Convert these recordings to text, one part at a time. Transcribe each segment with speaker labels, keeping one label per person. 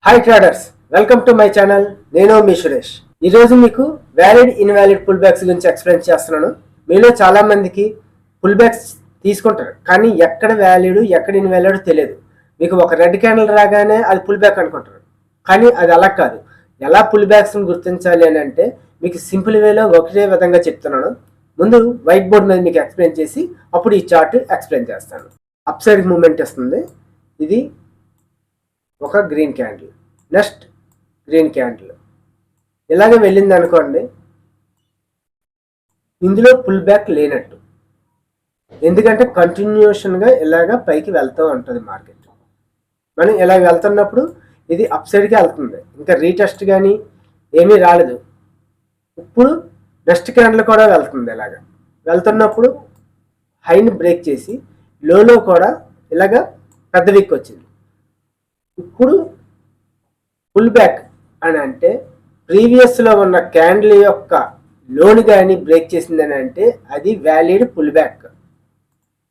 Speaker 1: Hi traders, welcome to my channel. నేను మీ సురేష్. ఈరోజు మీకు వ్యాలిడ్ ఇన్వాలిడ్ పుల్ బ్యాక్స్ గురించి ఎక్స్ప్లెయిన్ చేస్తున్నాను. మీలో చాలా మందికి పుల్ బ్యాక్స్ తీసుకుంటారు, కానీ ఎక్కడ వ్యాలిడ్ ఎక్కడ ఇన్వాలిడ్ తెలియదు. మీకు ఒక రెడ్ క్యాండిల్ రాగానే అది పుల్ బ్యాక్ అనుకుంటారు, కానీ అది అలా కాదు. ఎలా పుల్ బ్యాక్స్ని గుర్తించాలి అని అంటే మీకు సింపుల్ వేలో ఒకటే విధంగా చెప్తున్నాను. ముందు వైట్ బోర్డ్ మీద మీకు ఎక్స్ప్లెయిన్ చేసి అప్పుడు ఈ చార్ట్ ఎక్స్ప్లెయిన్ చేస్తాను. అప్ సైడ్ మూమెంట్ వస్తుంది. ఇది ఒక green candle, next green candle ఇలాగే వెళ్ళింది అనుకోండి, ఇందులో పుల్ బ్యాక్ లేనట్టు. ఎందుకంటే కంటిన్యూషన్గా ఇలాగ పైకి వెళ్తూ ఉంటుంది మార్కెట్. మనం ఇలా వెళ్తున్నప్పుడు ఇది అప్ సైడ్కి వెళ్తుంది, ఇంకా రీటెస్ట్ కానీ ఏమీ రాలేదు. ఇప్పుడు నెక్స్ట్ క్యాండిల్ కూడా వెళ్తుంది. ఇలాగ వెళ్తున్నప్పుడు హైని బ్రేక్ చేసి లోలో కూడా ఇలాగ పెద్ద విక్ వచ్చింది. ఇప్పుడు పుల్ బ్యాక్ అని అంటే ప్రీవియస్లో ఉన్న క్యాండిల్ యొక్క లోన్ కానీ బ్రేక్ చేసిందని అంటే అది వ్యాలిడ్ పుల్ బ్యాక్.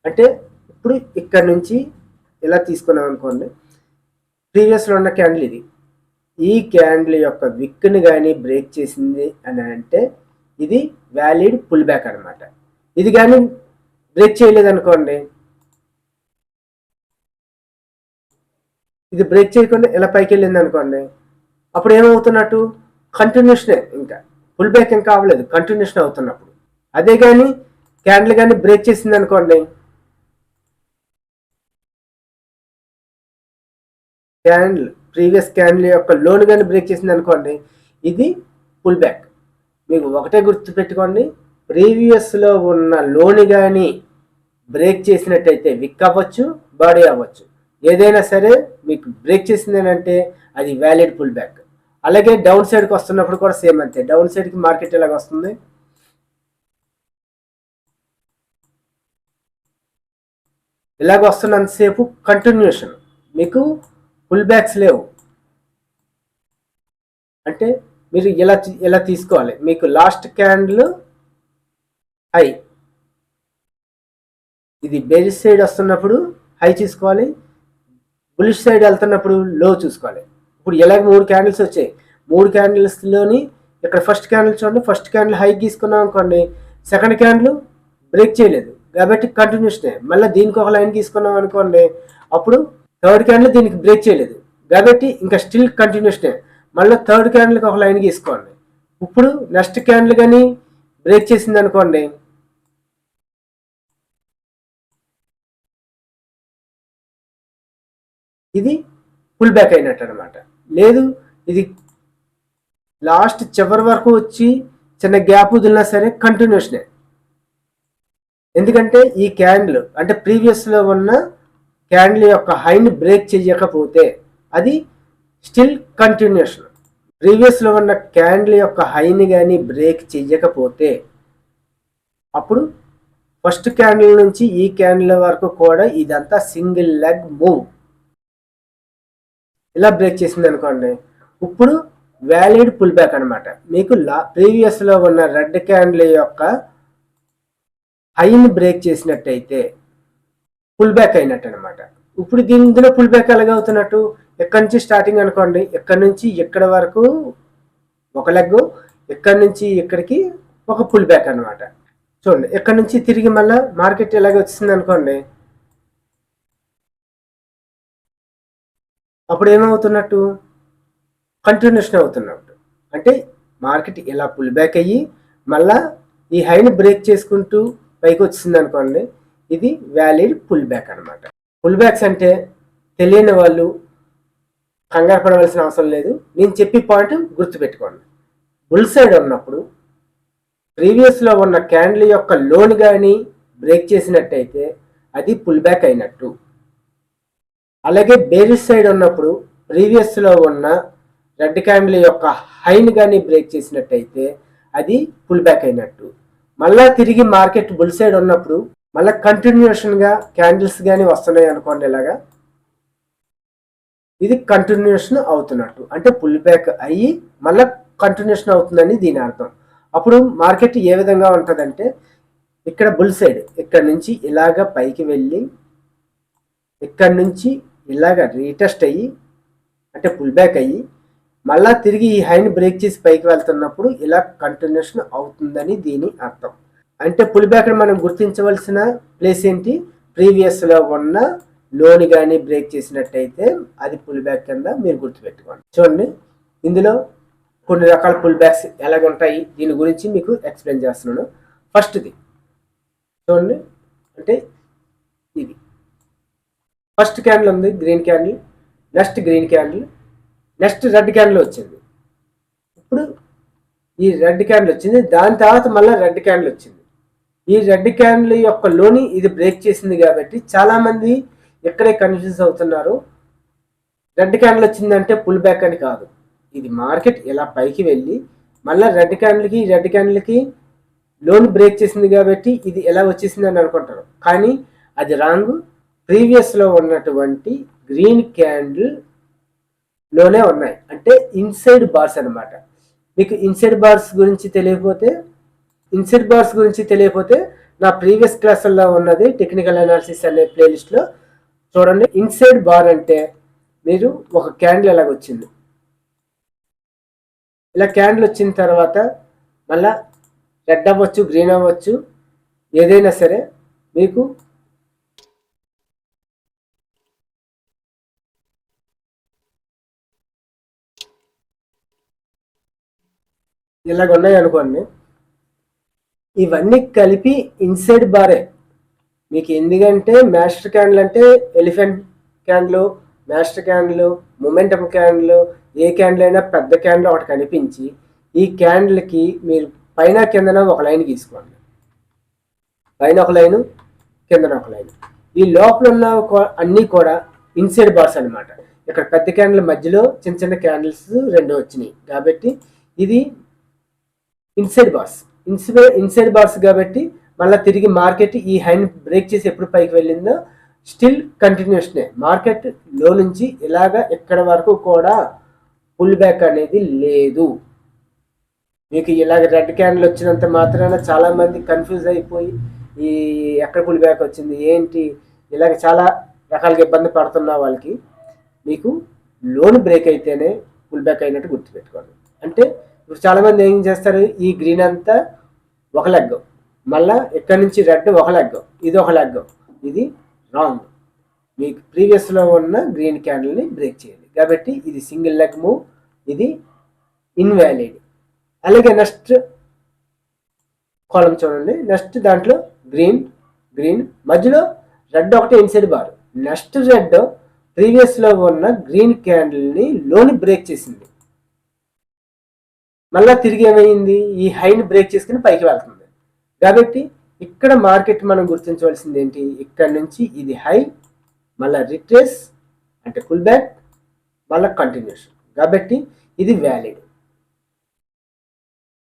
Speaker 1: అంటే ఇప్పుడు ఇక్కడ నుంచి ఇలా తీసుకున్నాం అనుకోండి, ప్రీవియస్లో ఉన్న క్యాండిల్ ఇది, ఈ క్యాండిల్ యొక్క విక్ని కానీ బ్రేక్ చేసింది అని అంటే ఇది వ్యాలిడ్ పుల్ బ్యాక్ అనమాట. ఇది కానీ బ్రేక్ చేయలేదు అనుకోండి, ఇది బ్రేక్ చేయకుండా ఇలా పైకి వెళ్ళింది అనుకోండి, అప్పుడు ఏమవుతున్నట్టు కంటిన్యూషనే, ఇంకా పుల్ బ్యాక్ ఇంకా అవ్వలేదు, కంటిన్యూషన్ అవుతున్నప్పుడు. అదే కానీ క్యాండిల్ కానీ బ్రేక్ చేసింది అనుకోండి, క్యాండిల్ ప్రీవియస్ క్యాండిల్ యొక్క లోన్ కానీ బ్రేక్ చేసింది అనుకోండి, ఇది పుల్ బ్యాక్. మీకు ఒకటే గుర్తు పెట్టుకోండి, ప్రీవియస్లో ఉన్న లోన్ కానీ బ్రేక్ చేసినట్టయితే విక్ అవ్వచ్చు, బాడీ అవ్వచ్చు, ఏదైనా సరే మీకు బ్రేక్ చేసింది అంటే అది వ్యాలిడ్ పుల్ బ్యాక్. అలాగే డౌన్ సైడ్కి వస్తున్నప్పుడు కూడా సేమ్ అంతే. డౌన్ సైడ్కి మార్కెట్ ఎలాగ వస్తుంది, ఇలాగ వస్తున్నంతసేపు కంటిన్యూషన్, మీకు పుల్ బ్యాక్స్ లేవు. అంటే మీరు ఇలా తీసుకోవాలి. మీకు లాస్ట్ క్యాండిల్ హై, ఇది బేరిష్ సైడ్ వస్తున్నప్పుడు హై తీసుకోవాలి, బులిష్ సైడ్ వెళ్తున్నప్పుడు లో చూసుకోవాలి. ఇప్పుడు ఎలాగ 3 క్యాండిల్స్ వచ్చాయి, 3 క్యాండిల్స్లోని ఇక్కడ ఫస్ట్ క్యాండిల్ చూడండి, ఫస్ట్ క్యాండిల్ హై తీసుకున్నాం అనుకోండి, సెకండ్ క్యాండిల్ బ్రేక్ చేయలేదు కాబట్టి కంటిన్యూషనే. మళ్ళీ దీనికి ఒక లైన్ తీసుకున్నాం అనుకోండి, అప్పుడు థర్డ్ క్యాండిల్ దీనికి బ్రేక్ చేయలేదు కాబట్టి ఇంకా స్టిల్ కంటిన్యూషనే. మళ్ళీ థర్డ్ క్యాండిల్కి ఒక లైన్ తీసుకోండి. ఇప్పుడు నెక్స్ట్ క్యాండిల్ కానీ బ్రేక్ చేసింది అనుకోండి, ఇది పుల్ బ్యాక్ అయినట్టు అనమాట. లేదు, ఇది లాస్ట్ చివరి వరకు వచ్చి చిన్న గ్యాప్ వదిలినా సరే కంటిన్యూషనే. ఎందుకంటే ఈ క్యాండిల్ అంటే ప్రీవియస్లో ఉన్న క్యాండిల్ యొక్క హైని బ్రేక్ చేయకపోతే అది స్టిల్ కంటిన్యూషన్. ప్రీవియస్లో ఉన్న క్యాండిల్ యొక్క హైని కానీ బ్రేక్ చేయకపోతే అప్పుడు ఫస్ట్ క్యాండిల్ నుంచి ఈ క్యాండిల్ వరకు కూడా ఇదంతా సింగిల్ లెగ్ మూవ్. ఇలా బ్రేక్ చేసింది అనుకోండి, ఇప్పుడు వ్యాలిడ్ పుల్ బ్యాక్ అనమాట. మీకు ప్రీవియస్లో ఉన్న రెడ్ క్యాండిల్ యొక్క హైని బ్రేక్ చేసినట్టయితే పుల్ బ్యాక్ అయినట్టు అనమాట. ఇప్పుడు ఇందులో పుల్ బ్యాక్ ఎలాగవుతున్నట్టు, ఎక్కడి నుంచి స్టార్టింగ్ అనుకోండి, ఎక్కడి నుంచి ఇక్కడ వరకు ఒక లెగ్, ఎక్కడి నుంచి ఇక్కడికి ఒక పుల్ బ్యాక్ అనమాట. చూడండి, ఎక్కడి నుంచి తిరిగి మళ్ళీ మార్కెట్ ఎలాగ వచ్చింది అనుకోండి, అప్పుడు ఏమవుతున్నట్టు కంటిన్యూషన్ అవుతున్నట్టు. అంటే మార్కెట్ ఇలా పుల్ బ్యాక్ అయ్యి మళ్ళా ఈ హైని బ్రేక్ చేసుకుంటూ పైకి వచ్చింది అనుకోండి, ఇది వ్యాలిడ్ పుల్ బ్యాక్ అనమాట. పుల్ బ్యాక్స్ అంటే తెలియని వాళ్ళు కంగారు పడవలసిన అవసరం లేదు. నేను చెప్పే పాయింట్ గుర్తుపెట్టుకోండి. బుల్ సైడ్ ఉన్నప్పుడు ప్రీవియస్లో ఉన్న క్యాండిల్ యొక్క లోన్ కానీ బ్రేక్ చేసినట్టయితే అది పుల్ బ్యాక్ అయినట్టు. అలాగే బేరిష్ సైడ్ ఉన్నప్పుడు ప్రీవియస్లో ఉన్న రెడ్ క్యాండిల్ యొక్క హైని కానీ బ్రేక్ చేసినట్టయితే అది పుల్ బ్యాక్ అయినట్టు. మళ్ళీ తిరిగి మార్కెట్ బుల్ సైడ్ ఉన్నప్పుడు మళ్ళీ కంటిన్యూషన్గా క్యాండిల్స్ కానీ వస్తున్నాయి అనుకోండి, ఇలాగా ఇది కంటిన్యూషన్ అవుతున్నట్టు. అంటే పుల్ బ్యాక్ అయ్యి మళ్ళీ కంటిన్యూషన్ అవుతుందని దీని అర్థం. అప్పుడు మార్కెట్ ఏ విధంగా ఉంటుందంటే, ఇక్కడ బుల్ సైడ్ ఇక్కడ నుంచి ఇలాగ పైకి వెళ్ళి ఇక్కడ నుంచి ఇలాగ రీటెస్ట్ అయ్యి అంటే పుల్ బ్యాక్ అయ్యి మళ్ళా తిరిగి ఈ హైని బ్రేక్ చేసి పైకి వెళ్తున్నప్పుడు ఇలా కంటిన్యూషన్ అవుతుందని దీని అర్థం. అంటే పుల్ బ్యాక్ మనం గుర్తించవలసిన ప్లేస్ ఏంటి, ప్రీవియస్లో ఉన్న లోని కానీ బ్రేక్ చేసినట్టయితే అది పుల్ బ్యాక్ కింద మీరు గుర్తుపెట్టుకోండి. చూడండి, ఇందులో కొన్ని రకాల పుల్ బ్యాక్స్ ఎలాగుంటాయి దీని గురించి మీకు ఎక్స్ప్లెయిన్ చేస్తున్నాను. ఫస్ట్ది చూడండి, అంటే ఇది ఫస్ట్ క్యాండిల్ ఉంది, green candle, next green candle, next red candle వచ్చింది. ఇప్పుడు ఈ రెడ్ క్యాండిల్ వచ్చింది, దాని తర్వాత మళ్ళీ రెడ్ క్యాండిల్ వచ్చింది. ఈ రెడ్ క్యాండిల్ యొక్క లోని ఇది బ్రేక్ చేసింది కాబట్టి చాలామంది ఎక్కడే కన్ఫ్యూజ్ అవుతున్నారు. రెడ్ క్యాండిల్ వచ్చిందంటే పుల్ బ్యాక్ అని కాదు, ఇది మార్కెట్ ఇలా పైకి వెళ్ళి మళ్ళీ రెడ్ క్యాండిల్కి లోన్ బ్రేక్ చేసింది కాబట్టి ఇది ఎలా వచ్చేసింది అని అనుకుంటారు. కానీ అది రాంగ్. ప్రీవియస్లో ఉన్నటువంటి గ్రీన్ క్యాండిల్ లోనే ఉన్నాయి, అంటే ఇన్సైడ్ బార్స్ అనమాట. మీకు ఇన్సైడ్ బార్స్ గురించి తెలియకపోతే నా ప్రీవియస్ క్లాసుల్లో ఉన్నది టెక్నికల్ అనాలిసిస్ అనే ప్లేలిస్ట్లో చూడండి. ఇన్సైడ్ బార్ అంటే మీరు ఒక క్యాండిల్ ఎలాగొచ్చింది, ఇలా క్యాండిల్ వచ్చిన తర్వాత మళ్ళా రెడ్ అవ్వచ్చు, గ్రీన్ అవ్వచ్చు, ఏదైనా సరే మీకు ఇలాగ ఉన్నాయి అనుకోండి. ఇవన్నీ కలిపి ఇన్సైడ్ బారే మీకు. ఎందుకంటే మాస్టర్ క్యాండిల్ అంటే elephant candle, master candle, momentum candle, ఏ క్యాండిల్ అయినా పెద్ద క్యాండిల్ ఒకటి కనిపించి ఈ క్యాండిల్కి మీరు పైన కిందన ఒక లైన్ గీసుకోండి. పైన ఒక లైను, కిందన ఒక లైన్. ఈ లోపల ఉన్న అన్నీ కూడా ఇన్సైడ్ బార్స్ అనమాట. ఇక్కడ పెద్ద క్యాండిల్ మధ్యలో చిన్న చిన్న క్యాండిల్స్ రెండు వచ్చినాయి కాబట్టి ఇది ఇన్సైడ్ బార్స్ కాబట్టి మళ్ళీ తిరిగి మార్కెట్ ఈ హైని బ్రేక్ చేసి ఎప్పుడు పైకి వెళ్ళిందో స్టిల్ కంటిన్యూషనే. మార్కెట్ లో నుంచి ఇలాగా ఎక్కడ వరకు కూడా పుల్ బ్యాక్ అనేది లేదు. మీకు ఇలాగ రెడ్ క్యాండిల్ వచ్చినంత మాత్రాన చాలామంది కన్ఫ్యూజ్ అయిపోయి ఈ ఎక్కడ పుల్ బ్యాక్ వచ్చింది ఏంటి ఇలాగ చాలా రకాలుగా ఇబ్బంది పడుతున్న వాళ్ళకి మీకు లోన్ బ్రేక్ అయితేనే పుల్ బ్యాక్ అయినట్టు గుర్తుపెట్టుకోండి. అంటే ఇప్పుడు చాలామంది ఏం చేస్తారు, ఈ గ్రీన్ అంతా ఒక లెగ్, మళ్ళీ ఎక్కడి నుంచి రెడ్ ఒక లెగ్, ఇది ఒక లెగ్. ఇది రాంగ్. మీకు ప్రీవియస్లో ఉన్న గ్రీన్ క్యాండిల్ని బ్రేక్ చేయాలి కాబట్టి ఇది సింగిల్ లెగ్ మూవ్, ఇది ఇన్వాలిడ్. అలాగే నెక్స్ట్ కాలం చూడండి. నెక్స్ట్ దాంట్లో గ్రీన్ మధ్యలో రెడ్ ఒకటి ఇన్సైడ్ బార్. నెక్స్ట్ రెడ్ ప్రీవియస్లో ఉన్న గ్రీన్ క్యాండిల్ని లోని బ్రేక్ చేసింది. మళ్ళీ తిరిగి ఏమైంది, ఈ హైని బ్రేక్ చేసుకుని పైకి వెళ్తుంది. కాబట్టి ఇక్కడ మార్కెట్ మనం గుర్తించవలసింది ఏంటి, ఇక్కడ నుంచి ఇది హై, మళ్ళీ రిట్రేస్ అంటే పుల్ బ్యాక్, మళ్ళీ కంటిన్యూషన్. కాబట్టి ఇది వ్యాలిడ్.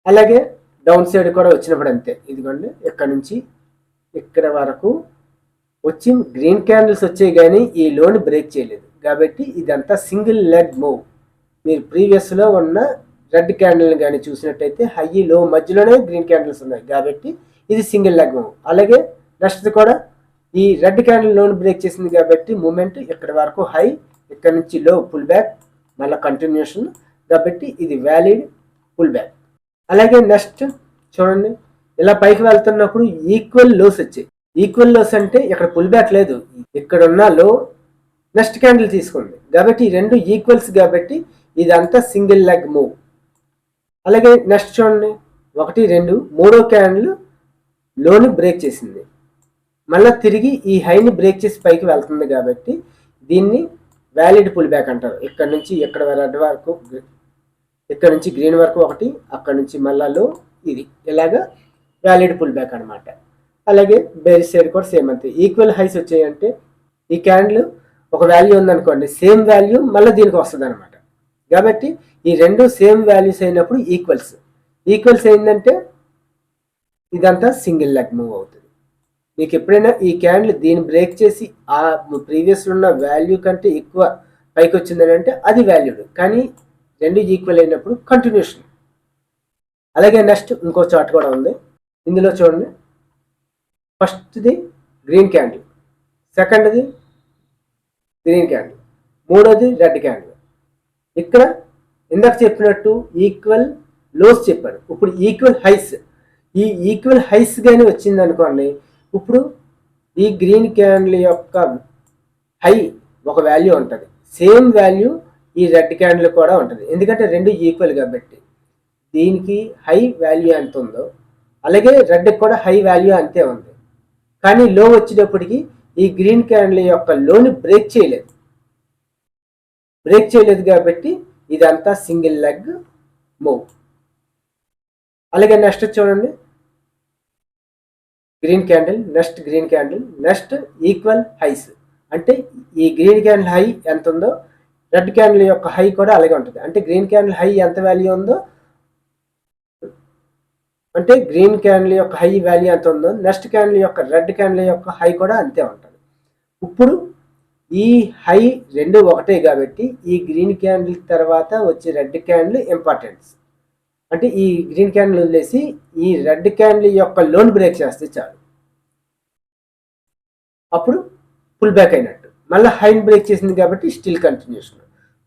Speaker 1: అలాగే డౌన్ సైడ్ కూడా వచ్చినప్పుడు అంతే. ఇదిగోండి, ఇక్కడ నుంచి ఇక్కడ వరకు వచ్చి గ్రీన్ క్యాండిల్స్ వచ్చాయి కానీ ఈ లోన్ బ్రేక్ చేయలేదు కాబట్టి ఇదంతా సింగిల్ లెగ్ మూవ్. మీరు ప్రీవియస్లో ఉన్న రెడ్ క్యాండిల్ని కానీ చూసినట్టయితే హై లో మధ్యలోనే గ్రీన్ క్యాండిల్స్ ఉన్నాయి కాబట్టి ఇది సింగిల్ లెగ్ మూవ్. అలాగే నెక్స్ట్ కూడా ఈ రెడ్ క్యాండిల్ లోన్ బ్రేక్ చేసింది కాబట్టి మూమెంట్ ఇక్కడ వరకు హై, ఇక్కడ నుంచి లో పుల్ బ్యాక్, మళ్ళీ కంటిన్యూషన్. కాబట్టి ఇది వ్యాలిడ్ పుల్ బ్యాక్. అలాగే నెక్స్ట్ చూడండి, ఇలా పైకి వెళ్తున్నప్పుడు ఈక్వల్ లోస్ వచ్చాయి. ఈక్వల్ లోస్ అంటే ఇక్కడ పుల్ బ్యాక్ లేదు, ఇక్కడ ఉన్న లో నెక్స్ట్ క్యాండిల్ తీసుకోండి కాబట్టి ఈ రెండు ఈక్వల్స్ కాబట్టి ఇదంతా సింగిల్ లెగ్ మూవ్. అలాగే నెక్స్ట్ చూడండి, 1, 2 మూడో క్యాండిల్ లోని బ్రేక్ చేసింది, మళ్ళీ తిరిగి ఈ హైని బ్రేక్ చేసి పైకి వెళ్తుంది కాబట్టి దీన్ని వ్యాలిడ్ పుల్ బ్యాక్ అంటారు. ఇక్కడ నుంచి ఇక్కడ రెడ్ వరకు, ఇక్కడ నుంచి గ్రీన్ వరకు ఒకటి, అక్కడ నుంచి మళ్ళా లో, ఇది ఇలాగా వ్యాలిడ్ పుల్ బ్యాక్ అనమాట. అలాగే బేరీ సైడ్ కూడా సేమ్ అంతే. ఈక్వల్ హైస్ వచ్చాయంటే ఈ క్యాండిల్ ఒక వాల్యూ ఉందనుకోండి, సేమ్ వాల్యూ మళ్ళీ దీనికి వస్తుంది అనమాట. కాబట్టి ఈ రెండు సేమ్ వాల్యూస్ అయినప్పుడు ఈక్వల్స్ అయిందంటే ఇదంతా సింగిల్ లెగ్ మూవ్ అవుతుంది. మీకు ఎప్పుడైనా ఈ క్యాండిల్ దీన్ని బ్రేక్ చేసి ఆ ప్రీవియస్లో ఉన్న వాల్యూ కంటే ఎక్కువ పైకి వచ్చిందని అంటే అది వాల్యూడ్, కానీ రెండు ఈక్వల్ అయినప్పుడు కంటిన్యూషన్. అలాగే నెక్స్ట్ ఇంకో చార్ట్ కూడా ఉంది. ఇందులో చూడండి, ఫస్ట్ది గ్రీన్ క్యాండిల్, సెకండ్ది గ్రీన్ క్యాండిల్, మూడోది రెడ్ క్యాండిల్. ఇక్కడ ఇందాక చెప్పినట్టు ఈక్వల్ లోస్ చెప్పాడు, ఇప్పుడు ఈక్వల్ హైస్. ఈ ఈక్వల్ హైస్ కానీ వచ్చింది అనుకోండి, ఇప్పుడు ఈ గ్రీన్ క్యాండిల్ యొక్క హై ఒక వాల్యూ ఉంటుంది, సేమ్ వాల్యూ ఈ రెడ్ క్యాండిల్ కూడా ఉంటుంది, ఎందుకంటే రెండు ఈక్వల్ కాబట్టి. దీనికి హై వాల్యూ ఎంత ఉందో అలాగే రెడ్కి కూడా హై వాల్యూ అంతే ఉంది. కానీ లో వచ్చేటప్పటికి ఈ గ్రీన్ క్యాండిల్ యొక్క లోని బ్రేక్ చేయలేదు కాబట్టి ఇదంతా సింగిల్ లెగ్ మూవ్. అలాగే నెక్స్ట్ చూడండి, green candle, next equal highs. అంటే ఈ గ్రీన్ క్యాండిల్ హై ఎంత ఉందో రెడ్ క్యాండిల్ యొక్క హై కూడా అలాగే ఉంటుంది. అంటే గ్రీన్ క్యాండిల్ హై ఎంత వాల్యూ ఉందో, అంటే గ్రీన్ క్యాండిల్ యొక్క హై వాల్యూ ఎంత ఉందో నెక్స్ట్ క్యాండిల్ యొక్క రెడ్ క్యాండిల్ యొక్క హై కూడా అంతే ఉంటుంది. ఇప్పుడు ఈ హై రెండు ఒకటే కాబట్టి ఈ గ్రీన్ క్యాండిల్ తర్వాత వచ్చే రెడ్ క్యాండిల్ ఇంపార్టెన్స్. అంటే ఈ గ్రీన్ క్యాండిల్ వదిలేసి ఈ రెడ్ క్యాండిల్ యొక్క లోన్ బ్రేక్ చేస్తే చాలు, అప్పుడు పుల్ బ్యాక్ అయినట్టు. మళ్ళీ హైన్ బ్రేక్ చేసింది కాబట్టి స్టిల్ కంటిన్యూషన్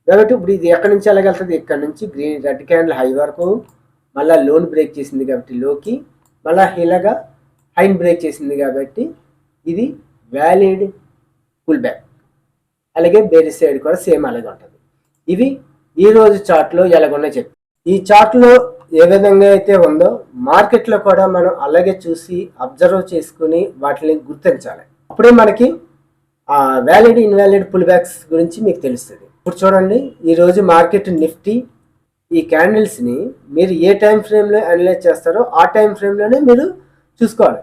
Speaker 1: కాబట్టి ఇప్పుడు ఇది ఎక్కడి నుంచి ఎలాగెళ్తుంది, ఇక్కడ నుంచి రెడ్ క్యాండిల్ హై వరకు, మళ్ళీ లోన్ బ్రేక్ చేసింది కాబట్టి లోకి, మళ్ళీ ఇలాగా హైన్ బ్రేక్ చేసింది కాబట్టి ఇది వ్యాలిడ్ పుల్ బ్యాక్. అలాగే బేరీ సైడ్ కూడా సేమ్ అలాగే ఉంటుంది. ఇవి ఈరోజు చార్ట్లో ఎలాగున్నా చెప్పి, ఈ చార్ట్లో ఏ విధంగా అయితే ఉందో మార్కెట్లో కూడా మనం అలాగే చూసి అబ్జర్వ్ చేసుకుని వాటిని గుర్తించాలి. అప్పుడే మనకి వ్యాలిడ్ ఇన్వాలిడ్ పుల్ బ్యాక్స్ గురించి మీకు తెలుస్తుంది. ఇప్పుడు చూడండి, ఈరోజు మార్కెట్ నిఫ్టీ ఈ క్యాండిల్స్ని మీరు ఏ టైం ఫ్రేమ్లో అనలైజ్ చేస్తారో ఆ టైం ఫ్రేమ్లోనే మీరు చూసుకోవాలి.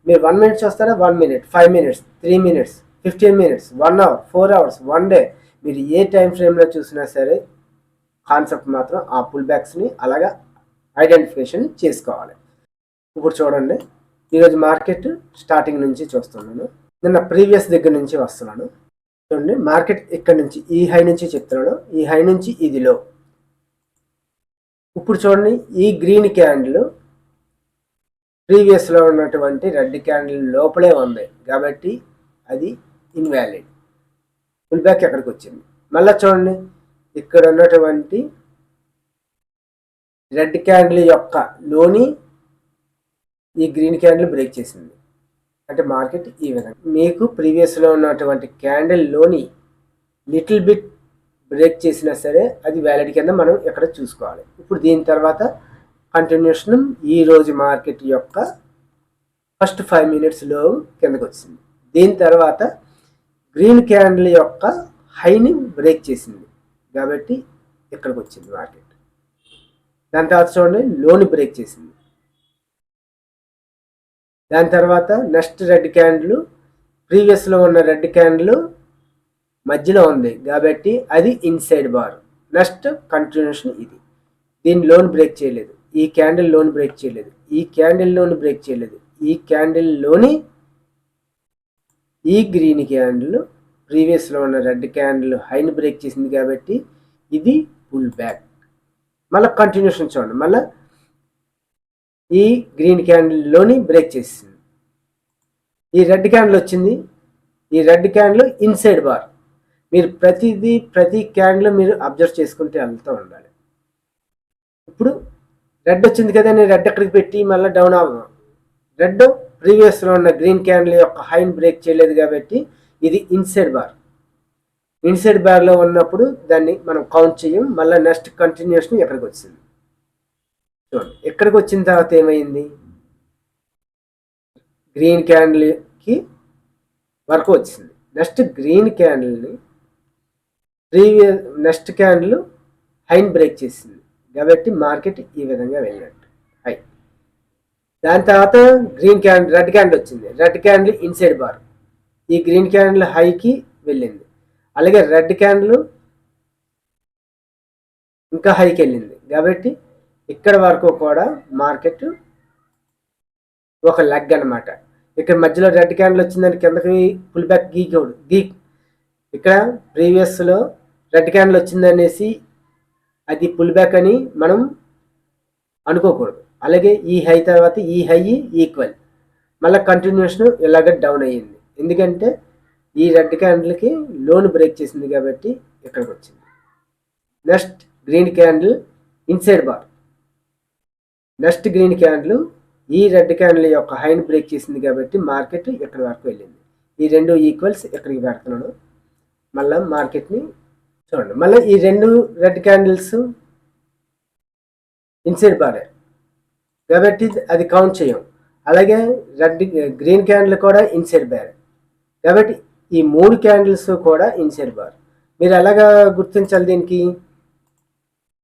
Speaker 1: మీరు 1 minute చూస్తారా, 1 minute, 5 minutes, 3 minutes, 15 minutes, 1 hour, 4 hours, 1 day, మీరు ఏ టైం ఫ్రేమ్లో చూసినా సరే కాన్సెప్ట్ మాత్రం ఆ పుల్ బ్యాక్స్ని అలాగా ఐడెంటిఫికేషన్ చేసుకోవాలి. ఇప్పుడు చూడండి, ఈరోజు మార్కెట్ స్టార్టింగ్ నుంచి చూస్తున్నాను, నిన్న ప్రీవియస్ దగ్గర నుంచి వస్తున్నాను. చూడండి, మార్కెట్ ఇక్కడ నుంచి ఈ హై నుంచి చెప్తున్నాను, ఈ హై నుంచి ఇది లో. ఇప్పుడు చూడండి, ఈ గ్రీన్ క్యాండిల్ ప్రీవియస్లో ఉన్నటువంటి రెడ్ క్యాండిల్ లోపలే ఉంది కాబట్టి అది ఇన్వాలిడ్, పుల్ బ్యాక్ ఎక్కడికి వచ్చింది. మళ్ళీ చూడండి, ఇక్కడ ఉన్నటువంటి రెడ్ క్యాండిల్ యొక్క లోని ఈ గ్రీన్ క్యాండిల్ బ్రేక్ చేసింది. అంటే మార్కెట్ ఈ విధంగా మీకు ప్రీవియస్లో ఉన్నటువంటి క్యాండిల్ లోని లిటిల్ బిట్ బ్రేక్ చేసినా సరే అది వ్యాలిడ్ కింద మనం ఇక్కడ చూసుకోవాలి. ఇప్పుడు దీని తర్వాత కంటిన్యూషన్ ఈరోజు మార్కెట్ యొక్క ఫస్ట్ 5 minutesలో కిందకు వచ్చింది. దీని తర్వాత గ్రీన్ క్యాండిల్ యొక్క హైని బ్రేక్ చేసింది కాబట్టి ఇక్కడికి వచ్చింది మార్కెట్. దాని తర్వాత చూడండి, లోని బ్రేక్ చేసింది. దాని తర్వాత నెక్స్ట్ రెడ్ క్యాండిల్ ప్రీవియస్లో ఉన్న రెడ్ క్యాండిల్ మధ్యలో ఉంది కాబట్టి అది ఇన్సైడ్ బార్. నెక్స్ట్ కంటిన్యూషన్ ఇది, దీని లోన్ బ్రేక్ చేయలేదు, ఈ క్యాండిల్ లోన్ బ్రేక్ చేయలేదు, ఈ క్యాండిల్ లోన్ బ్రేక్ చేయలేదు, ఈ క్యాండిల్ లోని ఈ గ్రీన్ క్యాండిల్ ప్రీవియస్లో ఉన్న రెడ్ క్యాండిల్ హైని బ్రేక్ చేసింది కాబట్టి ఇది పుల్ బ్యాక్. మళ్ళీ కంటిన్యూషన్ చూడండి, మళ్ళీ ఈ గ్రీన్ క్యాండిల్లోని బ్రేక్ చేసింది, ఈ రెడ్ క్యాండిల్ వచ్చింది, ఈ రెడ్ క్యాండిల్ ఇన్సైడ్ బార్. మీరు ప్రతి క్యాండిల్ మీరు అబ్జర్వ్ చేసుకుంటే వెళ్తూ ఉండాలి. ఇప్పుడు రెడ్ వచ్చింది కదా, నేను రెడ్ ఎక్కడికి పెట్టి మళ్ళీ డౌన్ అవ్వను. రెడ్ ప్రీవియస్లో ఉన్న గ్రీన్ క్యాండిల్ యొక్క హైని బ్రేక్ చేయలేదు కాబట్టి ఇది ఇన్సైడ్ బార్. ఇన్సైడ్ బార్లో ఉన్నప్పుడు దాన్ని మనం కౌంట్ చేయం. మళ్ళీ నెక్స్ట్ కంటిన్యూషన్ ఎక్కడికి వచ్చింది చూడండి, ఎక్కడికి వచ్చిన తర్వాత ఏమైంది, గ్రీన్ క్యాండిల్కి వరకు వచ్చింది. నెక్స్ట్ గ్రీన్ క్యాండిల్ని నెక్స్ట్ క్యాండిల్ హైని బ్రేక్ చేసింది కాబట్టి మార్కెట్ ఈ విధంగా వెళ్ళినట్టు హై. దాని తర్వాత రెడ్ క్యాండిల్ వచ్చింది, రెడ్ క్యాండిల్ ఇన్సైడ్ బార్, ఈ గ్రీన్ క్యాండిల్ హైకి వెళ్ళింది. అలాగే రెడ్ క్యాండిల్ ఇంకా హైకి వెళ్ళింది కాబట్టి ఇక్కడ వరకు కూడా మార్కెట్ ఒక లెగ్ అనమాట. ఇక్కడ మధ్యలో రెడ్ క్యాండిల్ వచ్చిందని కిందకి పుల్ బ్యాక్ ఇక్కడ ప్రీవియస్లో రెడ్ క్యాండిల్ వచ్చిందనేసి అది పుల్ బ్యాక్ అని మనం అనుకోకూడదు. అలాగే ఈ హై తర్వాత ఈ హై ఈక్వల్, మళ్ళీ కంటిన్యూషన్ ఇలాగ డౌన్ అయ్యింది ఎందుకంటే ఈ రెడ్ క్యాండిల్కి లోన్ బ్రేక్ చేసింది కాబట్టి ఇక్కడికి వచ్చింది. Next green candle inside bar. Next green candle ఈ రెడ్ క్యాండిల్ యొక్క హైని బ్రేక్ చేసింది కాబట్టి మార్కెట్ ఎక్కడి వరకు వెళ్ళింది. ఈ రెండు ఈక్వల్స్ ఎక్కడికి పెడుతున్నాను. మళ్ళీ మార్కెట్ని చూడండి. మళ్ళీ ఈ రెండు రెడ్ క్యాండిల్స్ ఇన్సైడ్ బారే కాబట్టి అది కౌంట్ చేయం. అలాగే గ్రీన్ క్యాండిల్ కూడా ఇన్సైడ్ బార్ కాబట్టి ఈ మూడు క్యాండిల్స్ కూడా ఇన్సైడ్ బార్. మీరు ఎలాగా గుర్తించాలి దీనికి?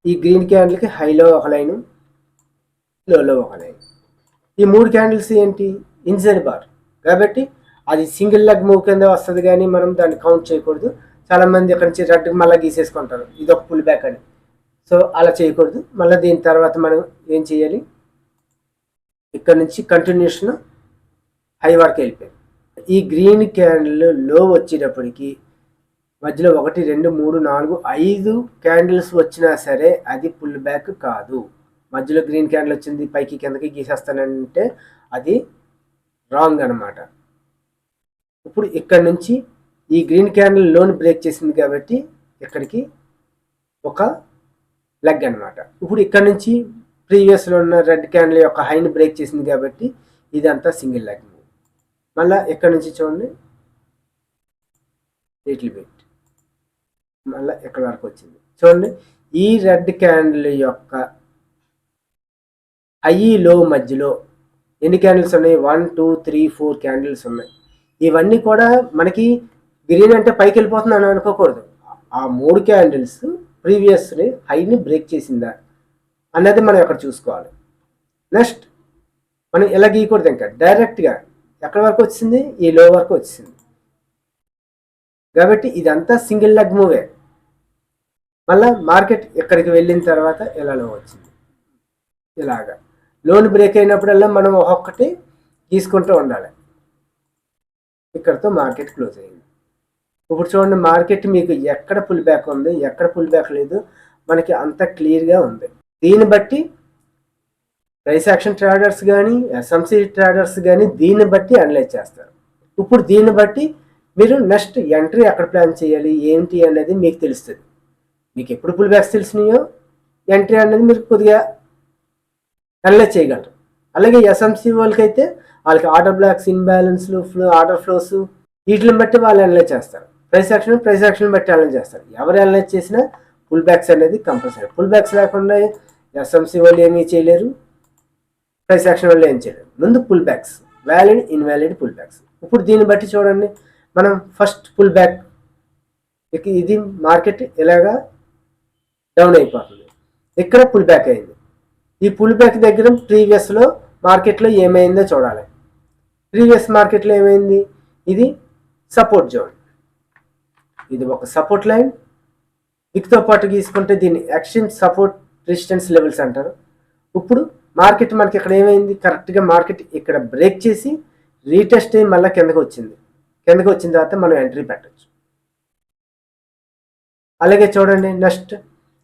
Speaker 1: ఈ గ్రీన్ క్యాండిల్కి హైలో ఒక లైను, లోలో ఒక లైన్. ఈ మూడు క్యాండిల్స్ ఏంటి? ఇన్సైడ్ బార్ కాబట్టి అది సింగిల్ లెగ్ మూవ్ కింద వస్తుంది కానీ మనం దాన్ని కౌంట్ చేయకూడదు. చాలామంది ఇక్కడ నుంచి రెడ్ మళ్ళీ గీసేసుకుంటారు ఇది ఒక పుల్ బ్యాక్ అని. సో అలా చేయకూడదు. మళ్ళీ దీని తర్వాత మనం ఏం చేయాలి? ఇక్కడ నుంచి కంటిన్యూషన్ హై వరకు వెళ్ళిపోయింది. ఈ గ్రీన్ క్యాండిల్ లో వచ్చేటప్పటికి మధ్యలో 1 2 3 4 5 క్యాండిల్స్ వచ్చినా సరే అది పుల్ బ్యాక్ కాదు. మధ్యలో గ్రీన్ క్యాండిల్ వచ్చింది పైకి కిందకి గీసేస్తానంటే అది రాంగ్ అనమాట. ఇప్పుడు ఇక్కడ నుంచి ఈ గ్రీన్ క్యాండిల్ లోన్ బ్రేక్ చేసింది కాబట్టి ఇక్కడికి ఒక లెగ్ అనమాట. ఇప్పుడు ఇక్కడ నుంచి ప్రీవియస్లో ఉన్న రెడ్ క్యాండిల్ యొక్క హైని బ్రేక్ చేసింది కాబట్టి ఇదంతా సింగిల్ లెగ్ మూవ్. మళ్ళీ ఇక్కడ నుంచి చూడండి లిటిల్ బిట్ మళ్ళీ ఎక్కడి వరకు వచ్చింది చూడండి. ఈ రెడ్ క్యాండిల్ యొక్క హై లో మధ్యలో ఎన్ని క్యాండిల్స్ ఉన్నాయి? 1 2 3 4 క్యాండిల్స్ ఉన్నాయి. ఇవన్నీ కూడా మనకి గ్రీన్ అంటే పైకి వెళ్ళిపోతుంది అని అనుకోకూడదు. ఆ 3 క్యాండిల్స్ ప్రీవియస్ హైని బ్రేక్ చేసిందా అన్నది మనం ఇక్కడ చూసుకోవాలి. నెక్స్ట్ మనం ఎలా గీయకూడదు, ఇంకా డైరెక్ట్గా ఎక్కడి వరకు వచ్చింది? ఈ లో వరకు వచ్చింది కాబట్టి ఇదంతా సింగిల్ లెగ్ మూవే. మళ్ళీ మార్కెట్ ఎక్కడికి వెళ్ళిన తర్వాత ఎలా లో వచ్చింది, ఇలాగా లోన్ బ్రేక్ అయినప్పుడల్లా మనం ఒక్కొక్కటి తీసుకుంటూ ఉండాలి. ఇక్కడతో మార్కెట్ క్లోజ్ అయింది. ఇప్పుడు చూడండి మార్కెట్ మీకు ఎక్కడ పుల్ బ్యాక్ ఉంది, ఎక్కడ పుల్ బ్యాక్ లేదు మనకి అంత క్లియర్గా ఉంది. దీన్ని బట్టి ప్రైస్ యాక్షన్ ట్రేడర్స్ కానీ ఎస్ఎంసి ట్రేడర్స్ కానీ దీన్ని బట్టి అనలైజ్ చేస్తారు. ఇప్పుడు దీన్ని బట్టి మీరు నెక్స్ట్ ఎంట్రీ ఎక్కడ ప్లాన్ చేయాలి ఏంటి అనేది మీకు తెలుస్తుంది. మీకు ఎప్పుడు పుల్ బ్యాక్స్ తెలిసినాయో ఎంట్రీ అనేది మీరు కొద్దిగా అనలైజ్ చేయగలరు. అలాగే ఎస్ఎంసి వాళ్ళకైతే వాళ్ళకి ఆర్డర్ బ్లాక్స్, ఇన్బ్యాలెన్స్లు, ఆర్డర్ ఫ్లోస్ వీటిని బట్టి వాళ్ళు అనలైజ్ చేస్తారు. ప్రైస్ యాక్షన్ బట్టి అనలైజ్ చేస్తారు. ఎవరు అనలైజ్ చేసినా పుల్ బ్యాక్స్ అనేది కంపల్సరీ. పుల్ బ్యాక్స్ లేకుండా ఎస్ఎంసి వాళ్ళు ఏమీ చేయలేరు, ప్రైస్ యాక్షన్ వాళ్ళు ఏం చేయలేరు. ముందు pull backs, valid invalid pull backs. ఇప్పుడు దీన్ని బట్టి చూడండి మనం ఫస్ట్ పుల్ బ్యాక్ ఇది మార్కెట్ ఇలాగా డౌన్ అయిపోతుంది. ఇక్కడ పుల్ బ్యాక్ అయింది. ఈ పుల్ బ్యాక్ దగ్గర ప్రీవియస్లో మార్కెట్లో ఏమైందో చూడాలి. ప్రీవియస్ మార్కెట్లో ఏమైంది? ఇది సపోర్ట్ జోన్, ఇది ఒక సపోర్ట్ లైన్. వీటితో పాటు గీసుకుంటే దీన్ని ఎక్స్ట్రీమ్ సపోర్ట్ రెసిస్టెన్స్ లెవెల్స్ అంటారు. ఇప్పుడు మార్కెట్ మనకి ఇక్కడ ఏమైంది? కరెక్ట్గా మార్కెట్ ఇక్కడ బ్రేక్ చేసి రీటెస్ట్ అయ్యి మళ్ళీ కిందకి వచ్చింది. కిందకి వచ్చిన తర్వాత మనం ఎంట్రీ పెట్టచ్చు. అలాగే చూడండి నెక్స్ట్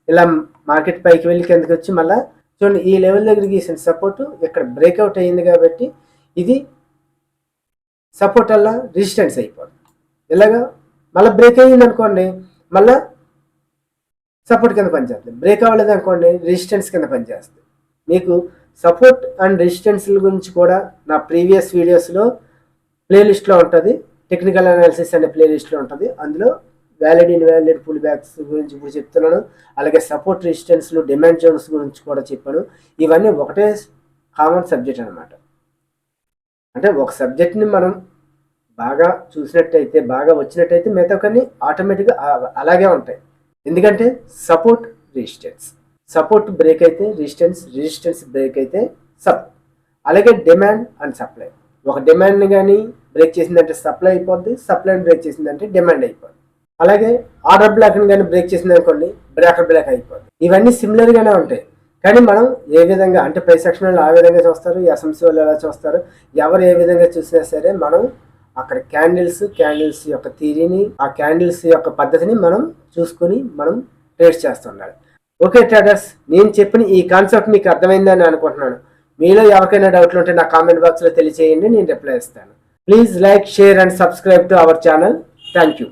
Speaker 1: ఇలా మార్కెట్ పైకి వెళ్ళి కిందకి వచ్చి మళ్ళీ చూడండి ఈ లెవెల్ దగ్గర గీసిన సపోర్ట్ ఇక్కడ బ్రేక్అవుట్ అయ్యింది కాబట్టి ఇది సపోర్ట్ అలా రెసిస్టెన్స్ అయిపోతుంది. ఇలాగా మళ్ళీ బ్రేక్ అయ్యింది అనుకోండి మళ్ళీ సపోర్ట్ కింద పనిచేస్తుంది. బ్రేక్ అవ్వలేదు అనుకోండి రెసిస్టెన్స్ కింద పనిచేస్తుంది. మీకు సపోర్ట్ అండ్ రెసిస్టెన్స్ల గురించి కూడా నా ప్రీవియస్ వీడియోస్లో ప్లేలిస్ట్లో ఉంటుంది. టెక్నికల్ అనాలిసిస్ అనే ప్లేలిస్ట్లో ఉంటుంది. అందులో వ్యాలిడ్ ఇన్వాలిడ్ పుల్ బ్యాక్స్ గురించి ఇప్పుడు చెప్తున్నాను. అలాగే సపోర్ట్ రెసిస్టెన్స్లు, డిమాండ్ జోన్స్ గురించి కూడా చెప్పాను. ఇవన్నీ ఒకటే కామన్ సబ్జెక్ట్ అనమాట. అంటే ఒక సబ్జెక్ట్ని మనం బాగా చూసినట్టయితే, బాగా వచ్చినట్టయితే మిగతా కొన్ని ఆటోమేటిక్గా అలాగే ఉంటాయి. ఎందుకంటే సపోర్ట్ రెసిస్టెన్స్, సపోర్ట్ బ్రేక్ అయితే రెసిస్టెన్స్, రెసిస్టెన్స్ బ్రేక్ అయితే సపోర్ట్. అలాగే డిమాండ్ అండ్ సప్లై. ఒక డిమాండ్ని కానీ బ్రేక్ చేసిందంటే సప్లై అయిపోద్ది, సప్లైని బ్రేక్ చేసిందంటే డిమాండ్ అయిపోద్ది. అలాగే ఆర్డర్ బ్లాక్ని కానీ బ్రేక్ చేసింది అనుకోండి బ్రేకర్ బ్లాక్ అయిపోద్ది. ఇవన్నీ సిమిలర్గానే ఉంటాయి. కానీ మనం ఏ విధంగా అంటే ప్రైస్ యాక్షన్ వాళ్ళు ఆ విధంగా చూస్తారు, ఎస్ఎంసి వాళ్ళు ఎలా చూస్తారు, ఎవరు ఏ విధంగా చూసినా సరే మనం అక్కడ క్యాండిల్స్ యొక్క థియరీని, ఆ క్యాండిల్స్ యొక్క పద్ధతిని మనం చూసుకొని మనం ట్రేడ్ చేస్తుండాలి. ఓకే ట్రేడర్స్, నేను చెప్పిన ఈ కాన్సెప్ట్ మీకు అర్థమైందని అనుకుంటున్నాను. మీలో ఎవరికైనా డౌట్లు ఉంటే నా కామెంట్ బాక్స్లో తెలియజేయండి, నేను రిప్లై ఇస్తాను. Please like, share and subscribe to our channel. Thank you.